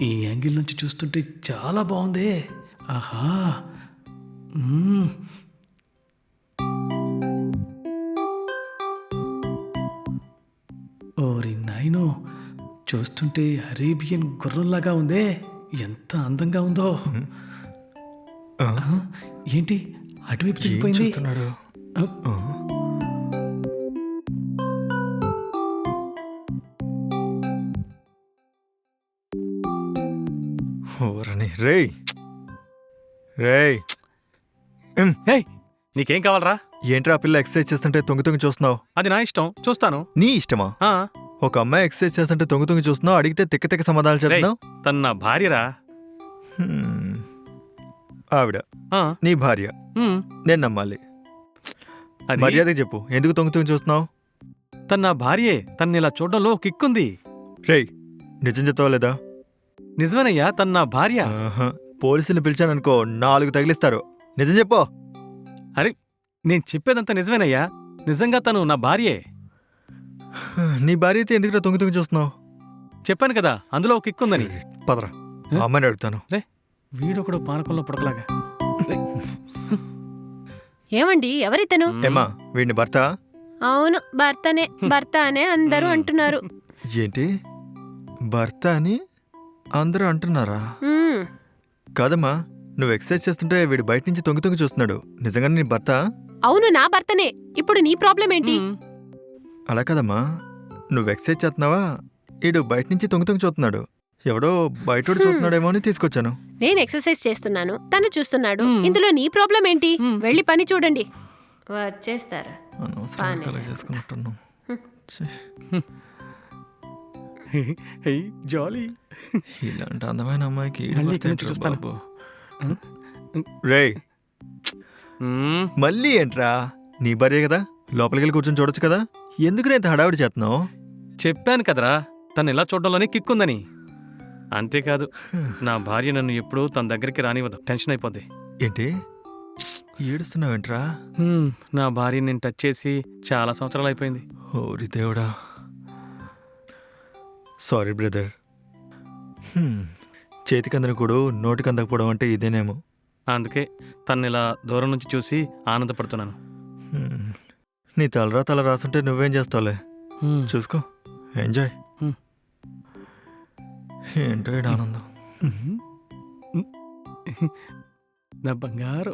ఈ యాంగిల్ నుంచి చూస్తుంటే చాలా బాగుంది. ఆహా! హ్మ్. ఓరి నాయనో! చూస్తుంటే అరేబియన్ గుర్రంలాగా ఉందే. ఎంత అందంగా ఉందో. ఆ, ఆ! ఏంటి అటువైపు ఏం తిరిగిపోయింది? చూస్తున్నాడు? ఆ! ఆ, ఓరని రేయ్ రేయ్ ఉమ్, ఏయ్! నీకేం కావాలరా? ఏంట్రా ఆ పిల్ల ఎక్సర్సైజ్ చేస్తుంటే తొంగి తొంగి చూస్తున్నావు? అది నా ఇష్టం. చూస్తాను. నీ ఇష్టమా? ఆ! ఒక అమ్మాయి ఎక్సర్సైజ్ చేస్తుంటే తొంగి తొంగి చూస్తున్నావు, అడిగితే తిక్క తిక్క సమాధానాలు రేయ్! చెప్తున్నావు. తను నా భార్యరా. హ్మ్. ఆవిడ ఆ! నీ భార్య, హ్మ్. నేను నమ్మాలి. అది మర్యాదగా చెప్పు, ఎందుకు తొంగి తొంగి చూస్తున్నావు? తను నా భార్యే. తనని ఇలా చూడడంలో కిక్కుంది. రేయ్, నిజం చెప్తావా లేదా? నిజమేనయ్యా, తను నా భార్య. ఆహా, పోలీసులు పిలిచాననుకో 4 తగిలిస్తారు. నిజం చెప్పు. అరే, నేను చెప్పేదంతా నిజమేనయ్యా. నిజంగా తను నా భార్యే. నీ భార్య అయితే ఎందుకురా తొంగి తొంగి చూస్తున్నావు? చెప్పాను కదా, అందులో ఒక కిక్కుందని. పదరా, ఆ అమ్మాయిని అడుగుతాను. వీడొకడు పానకంలో పుడకలాగా. ఏమండి ఎవరితను? ఏమ్మా, వీడిని భర్త? అవును, భర్తనే. భర్త అనే అందరూ అంటున్నారు. ఏంటి, భర్త అని అందరూ అంటున్నారా? మ్మ్. కాదమ్మా, నువ్వు ఎక్సర్సైజ్ చేస్తుంటే వీడు బయట నుంచి తొంగి తొంగి చూస్తున్నాడు. నిజంగానే నీ భర్త? అవును, నా భర్తనే. ఇప్పుడు నీ ప్రాబ్లం ఏంటి? హ్మ్. అలా కాదమ్మా, నువ్వు ఎక్సర్సైజ్ చేస్తున్నావా, వీడు బయట నుంచి తొంగి తొంగి చూస్తున్నాడు. ఎవడో బయటోడు చూస్తున్నాడేమో అని తీసుకొచ్చాను. నేను ఎక్సర్సైజ్ చేస్తున్నాను, తను చూస్తున్నాడు. మ్మ్. ఇందులో నీ ప్రాబ్లం ఏంటి? మ్మ్. వెళ్ళి పని చూడండి. వచ్చేస్తారా? అనవసరంగా బానే. కలెక్ట్ చేసుకున్నట్టున్నాం. ఛీ, హే, జాలీ. ఇలాంటి అందమైన అమ్మాయికి ఈడు మళ్ళీ భర్త ఇక్కడి నుంచి ఏంట్రా చూస్తాను. బాబు? రేయ్, హ్మ్. మళ్ళీ ఏంట్రా? నీ భార్య కదా, లోపలికి వెళ్ళి కూర్చొని చూడొచ్చు కదా, ఎందుకు ఇంత హడావిడి చేస్తున్నావు? చెప్పాను కదరా, తను ఇలా చూడడంలోనే కిక్కుందని. అంతేకాదు, నా భార్య నన్ను ఎప్పుడూ తన దగ్గరికి రానివ్వదు. టెన్షన్ అయిపోద్ది. ఏంటి, ఏడుస్తున్నావేంట్రా? నా భార్యని నేను టచ్ చేసి చాలా సంవత్సరాలు అయిపోయింది. ఓరి దేవుడా, సారీ బ్రదర్. చేతికి అందని కూడా నోటికి అందకపోవడం అంటే ఇదేనేమో. అందుకే తను ఇలా దూరం నుంచి చూసి ఆనందపడుతున్నాను. హ్మ్. నీ తలరా తల రాసుంటే నువ్వేం చేస్తావులే, చూసుకో, ఎంజాయ్. హ్మ్. ఏంటో ఈడ ఆనందం. నా బంగారు.